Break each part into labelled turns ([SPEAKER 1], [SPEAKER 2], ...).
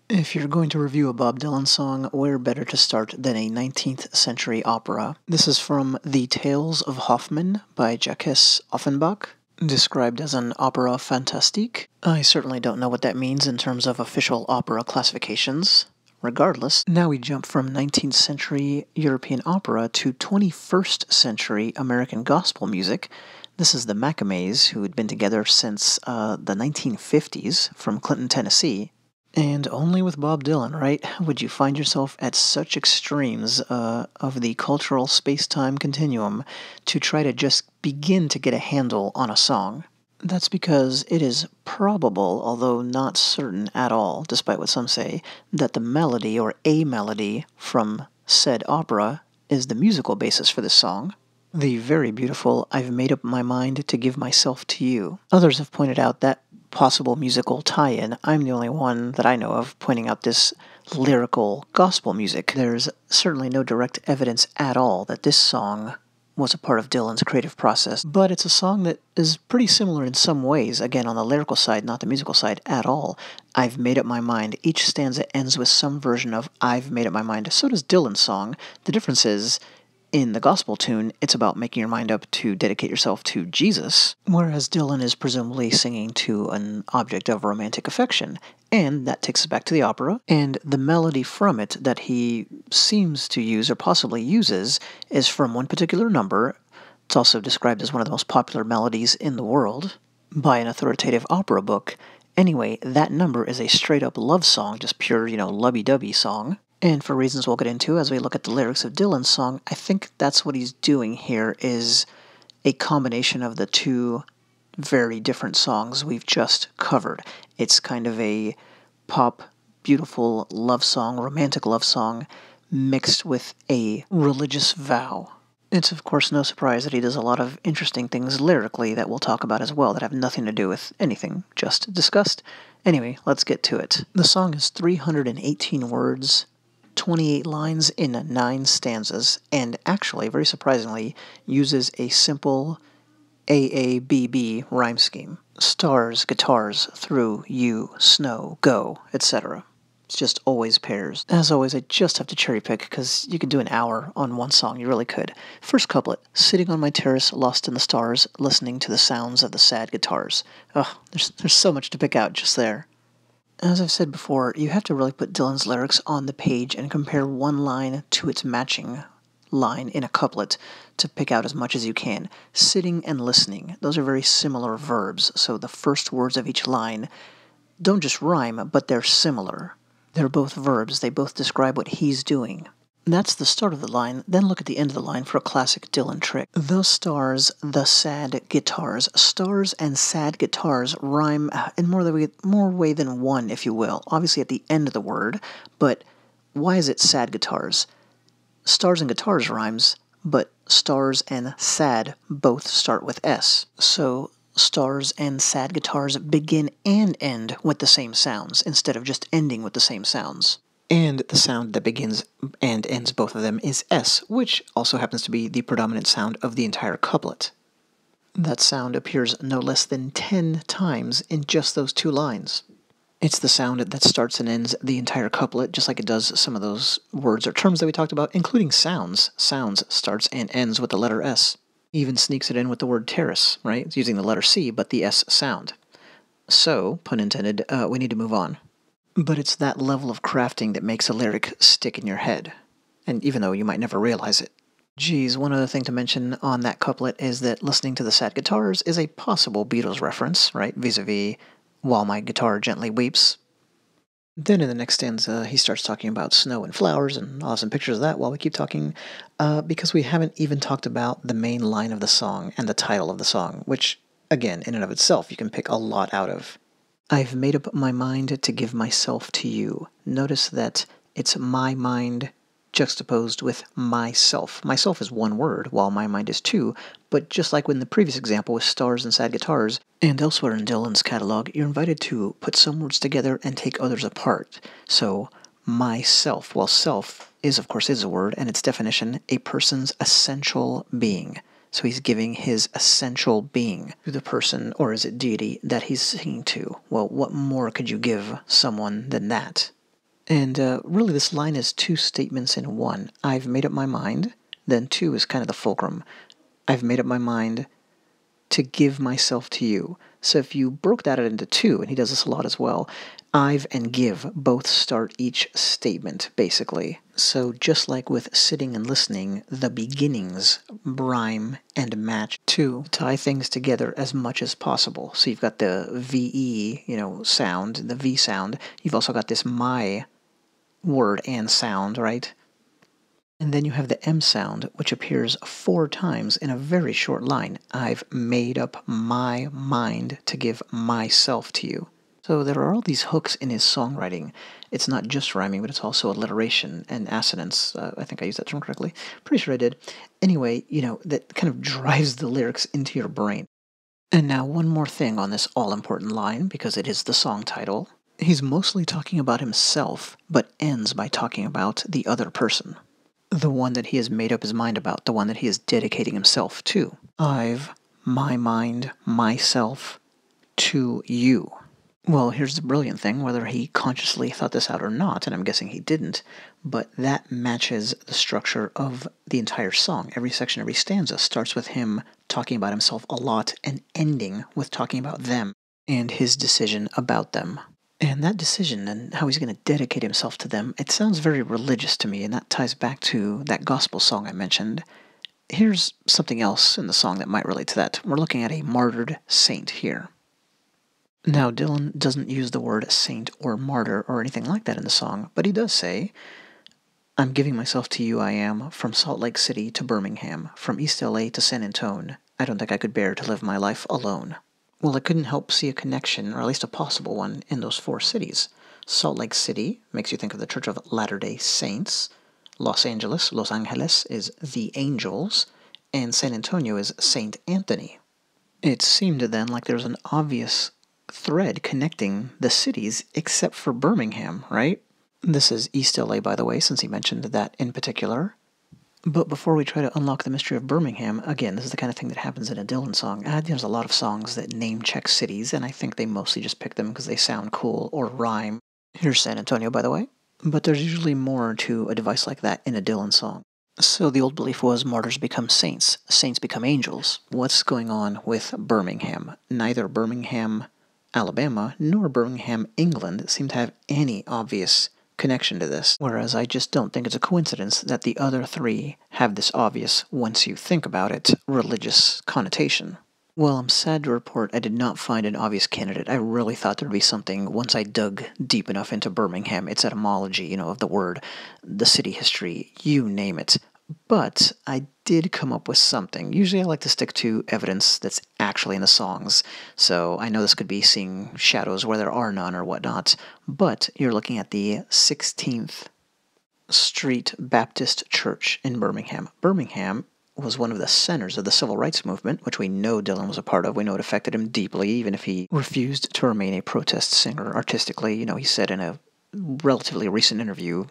[SPEAKER 1] If you're going to review a Bob Dylan song, where better to start than a 19th century opera? This is from The Tales of Hoffmann by Jacques Offenbach, described as an opera fantastique. I certainly don't know what that means in terms of official opera classifications. Regardless, now we jump from 19th century European opera to 21st century American gospel music. This is the Maccabees, who had been together since the 1950s from Clinton, Tennessee. And only with Bob Dylan, right, would you find yourself at such extremes of the cultural space-time continuum to try to just begin to get a handle on a song. That's because it is probable, although not certain at all, despite what some say, that the melody or a melody from said opera is the musical basis for this song. The very beautiful "I've Made Up My Mind to Give Myself to You." Others have pointed out that possible musical tie-in. I'm the only one that I know of pointing out this lyrical gospel music. There's certainly no direct evidence at all that this song was a part of Dylan's creative process, but it's a song that is pretty similar in some ways, again on the lyrical side, not the musical side at all. I've made up my mind. Each stanza ends with some version of I've made up my mind. So does Dylan's song. The difference is, in the gospel tune, it's about making your mind up to dedicate yourself to Jesus, whereas Dylan is presumably singing to an object of romantic affection. And that takes us back to the opera, and the melody from it that he seems to use, or possibly uses, is from one particular number. It's also described as one of the most popular melodies in the world by an authoritative opera book. Anyway, that number is a straight-up love song, just pure, lovey-dovey song. And for reasons we'll get into as we look at the lyrics of Dylan's song, I think that's what he's doing here, is a combination of the two very different songs we've just covered. It's kind of a pop, beautiful love song, romantic love song, mixed with a religious vow. It's of course no surprise that he does a lot of interesting things lyrically that we'll talk about as well that have nothing to do with anything just discussed. Anyway, let's get to it. The song is 318 words, 28 lines in 9 stanzas, and actually, very surprisingly, uses a simple AABB rhyme scheme. Stars, guitars, through, you, snow, go, etc. It's just always pairs. As always, I just have to cherry pick because you could do an hour on one song, you really could. First couplet, sitting on my terrace, lost in the stars, listening to the sounds of the sad guitars. Ugh, there's so much to pick out just there. As I've said before, you have to really put Dylan's lyrics on the page and compare one line to its matching line in a couplet to pick out as much as you can. Sitting and listening, those are very similar verbs, so the first words of each line don't just rhyme, but they're similar. They're both verbs, they both describe what he's doing. That's the start of the line, then look at the end of the line for a classic Dylan trick. The stars, the sad guitars. Stars and sad guitars rhyme in more way than one, if you will. Obviously at the end of the word, but why is it sad guitars? Stars and guitars rhymes, but stars and sad both start with S. So stars and sad guitars begin and end with the same sounds, instead of just ending with the same sounds. And the sound that begins and ends both of them is S, which also happens to be the predominant sound of the entire couplet. That sound appears no less than 10 times in just those 2 lines. It's the sound that starts and ends the entire couplet, just like it does some of those words or terms that we talked about, including sounds. Sounds starts and ends with the letter S. Even sneaks it in with the word terrace, right? It's using the letter C, but the S sound. So, pun intended, we need to move on. But it's that level of crafting that makes a lyric stick in your head, and even though you might never realize it. Geez, one other thing to mention on that couplet is that listening to the sad guitars is a possible Beatles reference, right? Vis-a-vis While My Guitar Gently Weeps. Then in the next stanza, he starts talking about snow and flowers, and I'll have some pictures of that while we keep talking, because we haven't even talked about the main line of the song and the title of the song, which, again, in and of itself, you can pick a lot out of. I've made up my mind to give myself to you. Notice that it's my mind juxtaposed with myself. Myself is one word, while my mind is 2, but just like in the previous example with stars and sad guitars, and elsewhere in Dylan's catalog, you're invited to put some words together and take others apart. So, myself, well, self is, of course, a word, and its definition, a person's essential being. So he's giving his essential being to the person, or is it deity, that he's singing to. Well, what more could you give someone than that? And really, this line is two statements in one. I've made up my mind. Then two is kind of the fulcrum. I've made up my mind to give myself to you. So if you broke that into two, and he does this a lot as well, I've and give both start each statement, basically. So just like with sitting and listening, the beginnings rhyme and match to tie things together as much as possible. So you've got the VE, sound, the V sound. You've also got this my word and sound, right? And then you have the M sound, which appears 4 times in a very short line. I've made up my mind to give myself to you. So there are all these hooks in his songwriting. It's not just rhyming, but it's also alliteration and assonance. I think I used that term correctly. Pretty sure I did. Anyway, that kind of drives the lyrics into your brain. And now one more thing on this all-important line, because it is the song title. He's mostly talking about himself, but ends by talking about the other person. The one that he has made up his mind about, the one that he is dedicating himself to. I've my mind, myself, to you. Well, here's the brilliant thing, whether he consciously thought this out or not, and I'm guessing he didn't, but that matches the structure of the entire song. Every section, every stanza starts with him talking about himself a lot and ending with talking about them and his decision about them. And that decision and how he's going to dedicate himself to them, it sounds very religious to me, and that ties back to that gospel song I mentioned. Here's something else in the song that might relate to that. We're looking at a martyred saint here. Now, Dylan doesn't use the word saint or martyr or anything like that in the song, but he does say, I'm giving myself to you, I am, from Salt Lake City to Birmingham, from East LA to San Antonio. I don't think I could bear to live my life alone. Well, I couldn't help see a connection, or at least a possible one, in those 4 cities. Salt Lake City makes you think of the Church of Latter-day Saints. Los Angeles, is the Angels. And San Antonio is Saint Anthony. It seemed then like there was an obvious thread connecting the cities, except for Birmingham, right? This is East LA, by the way, since he mentioned that in particular. But before we try to unlock the mystery of Birmingham, again, this is the kind of thing that happens in a Dylan song. There's a lot of songs that name-check cities, and I think they mostly just pick them because they sound cool or rhyme. Here's San Antonio, by the way. But there's usually more to a device like that in a Dylan song. So the old belief was martyrs become saints become angels. What's going on with Birmingham? Neither Birmingham, Alabama, nor Birmingham, England seem to have any obvious connection to this, whereas I just don't think it's a coincidence that the other 3 have this obvious, once you think about it, religious connotation. Well, I'm sad to report I did not find an obvious candidate. I really thought there'd be something once I dug deep enough into Birmingham, its etymology, of the word, the city history, you name it. But I did come up with something. Usually I like to stick to evidence that's actually in the songs, so I know this could be seeing shadows where there are none or whatnot, but you're looking at the 16th Street Baptist Church in Birmingham. Birmingham was one of the centers of the civil rights movement, which we know Dylan was a part of. We know it affected him deeply, even if he refused to remain a protest singer artistically. He said in a relatively recent interview,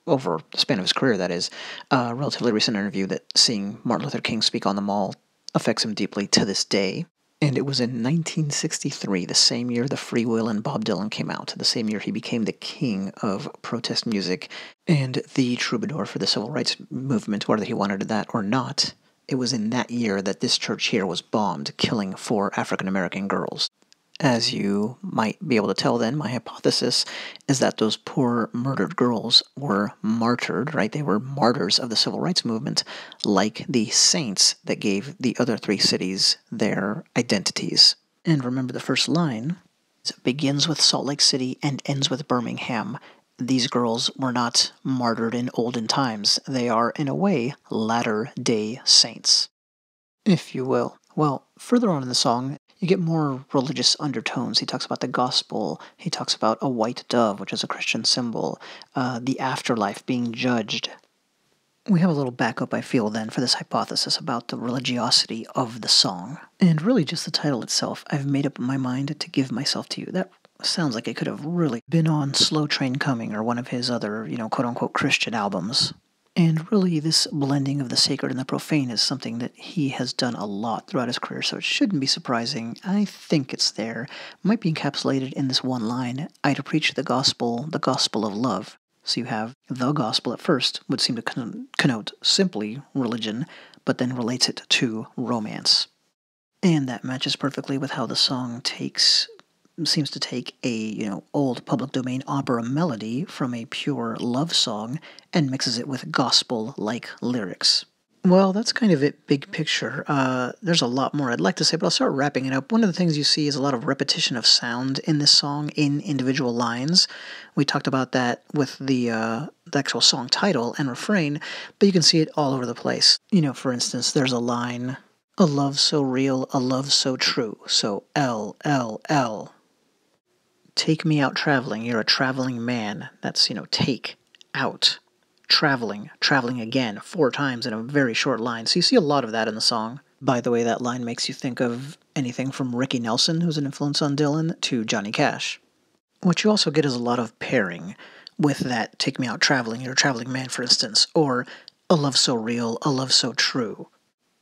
[SPEAKER 1] over the span of his career, that is, a relatively recent interview, that seeing Martin Luther King speak on the Mall affects him deeply to this day. And it was in 1963, the same year The Free Will and Bob Dylan came out, the same year he became the king of protest music and the troubadour for the civil rights movement, whether he wanted that or not. It was in that year that this church here was bombed, killing 4 African-American girls. As you might be able to tell then, my hypothesis is that those poor murdered girls were martyred, right? They were martyrs of the civil rights movement, like the saints that gave the other 3 cities their identities. And remember the first line, it begins with Salt Lake City and ends with Birmingham. These girls were not martyred in olden times. They are, in a way, latter-day saints, if you will. Well, further on in the song, you get more religious undertones. He talks about the gospel. He talks about a white dove, which is a Christian symbol, the afterlife, being judged. We have a little backup, I feel, then, for this hypothesis about the religiosity of the song. And really just the title itself, I've made up my mind to give myself to you. That sounds like it could have really been on Slow Train Coming or one of his other, quote-unquote Christian albums. And really, this blending of the sacred and the profane is something that he has done a lot throughout his career, so it shouldn't be surprising. I think it's there. Might be encapsulated in this one line, I to preach the gospel of love. So you have the gospel at first, would seem to connote simply religion, but then relates it to romance. And that matches perfectly with how the song seems to take a, old public domain opera melody from a pure love song and mixes it with gospel-like lyrics. Well, that's kind of it, big picture. There's a lot more I'd like to say, but I'll start wrapping it up. One of the things you see is a lot of repetition of sound in this song in individual lines. We talked about that with the actual song title and refrain, but you can see it all over the place. For instance, there's a line, a love so real, a love so true. So L, L, L. Take me out traveling, you're a traveling man. That's, take, out. Traveling again, 4 times in a very short line. So you see a lot of that in the song. By the way, that line makes you think of anything from Ricky Nelson, who's an influence on Dylan, to Johnny Cash. What you also get is a lot of pairing with that take me out traveling, you're a traveling man, for instance, or a love so real, a love so true.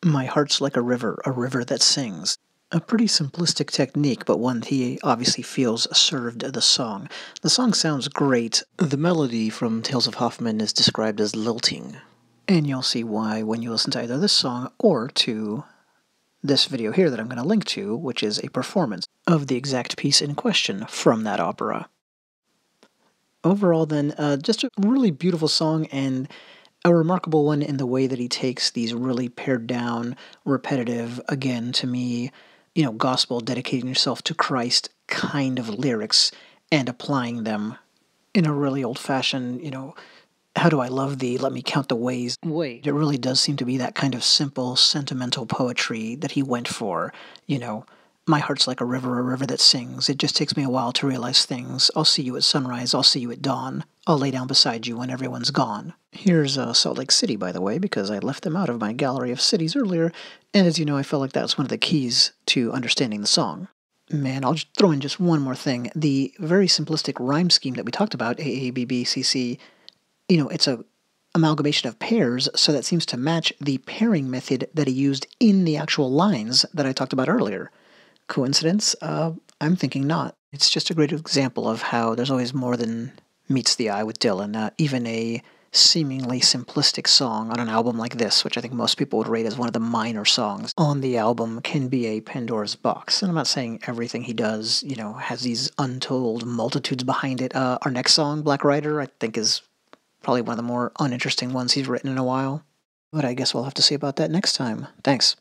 [SPEAKER 1] My heart's like a river that sings. A pretty simplistic technique, but one he obviously feels served the song. The song sounds great. The melody from Tales of Hoffmann is described as lilting. And you'll see why when you listen to either this song or to this video here that I'm going to link to, which is a performance of the exact piece in question from that opera. Overall, then, just a really beautiful song and a remarkable one in the way that he takes these really pared down, repetitive, again, to me, gospel, dedicating yourself to Christ kind of lyrics and applying them in a really old-fashioned, how do I love thee, let me count the ways. Wait, it really does seem to be that kind of simple, sentimental poetry that he went for, my heart's like a river that sings. It just takes me a while to realize things. I'll see you at sunrise, I'll see you at dawn. I'll lay down beside you when everyone's gone. Here's Salt Lake City, by the way, because I left them out of my gallery of cities earlier, and as you know, I felt like that was one of the keys to understanding the song. Man, I'll just throw in just one more thing. The very simplistic rhyme scheme that we talked about, AABBCC, it's a amalgamation of pairs, so that seems to match the pairing method that he used in the actual lines that I talked about earlier. Coincidence? I'm thinking not. It's just a great example of how there's always more than meets the eye with Dylan. Even a seemingly simplistic song on an album like this, which I think most people would rate as one of the minor songs on the album, can be a Pandora's box. And I'm not saying everything he does, has these untold multitudes behind it. Our next song, Black Rider, I think is probably one of the more uninteresting ones he's written in a while. But I guess we'll have to see about that next time. Thanks.